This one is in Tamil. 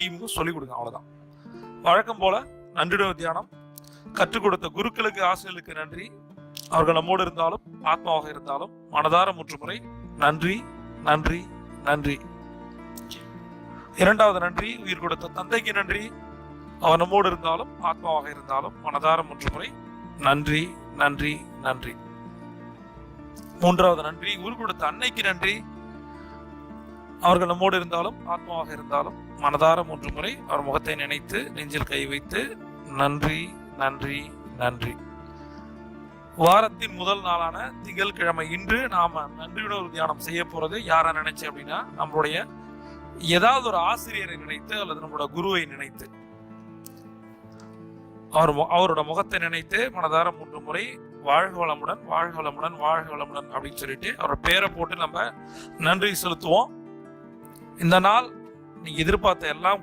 டீமுக்கும் சொல்லிக் கொடுங்க, அவ்வளவுதான். வழக்கம் போல நன்றியுணர்வு தியானம். கற்றுக் கொடுத்த குருக்களுக்கு, ஆசிரியர்களுக்கு நன்றி. அவர்கள் நம்மோடு இருந்தாலும் ஆத்மாவாக இருந்தாலும் மனதார 3 முறை நன்றி, நன்றி, நன்றி. இரண்டாவது நன்றி, உயிர் கொடுத்த தந்தைக்கு நன்றி. அவர் நம்மோடு இருந்தாலும் ஆத்மாவாக இருந்தாலும் மனதார 3 முறை நன்றி, நன்றி, நன்றி. மூன்றாவது நன்றி, உயிர் கொடுத்த அன்னைக்கு நன்றி. அவர்கள் நம்மோடு இருந்தாலும் ஆத்மாவாக இருந்தாலும் மனதார 3 முறை அவர் முகத்தை நினைத்து நெஞ்சில் கை வைத்து நன்றி, நன்றி, நன்றி. வாரத்தின் முதல் நாளான திங்கட்கிழமை இன்று நாம நன்றியுணர்வு தியானம் செய்ய போறது யாரை நினைச்சு அப்படின்னா, நம்மளுடைய ஏதாவது ஒரு ஆசிரியரை நினைத்து அல்லது நம்மளோட குருவை நினைத்து, அவரோட முகத்தை நினைத்து மனதார 3 முறை வாழ்க வளமுடன், வாழ்க வளமுடன், வாழ்க வளமுடன் அப்படின்னு சொல்லிட்டு அவரோட பேரை போட்டு நம்ம நன்றி செலுத்துவோம். இந்த நாள் நீங்க எதிர்பார்த்த எல்லாம்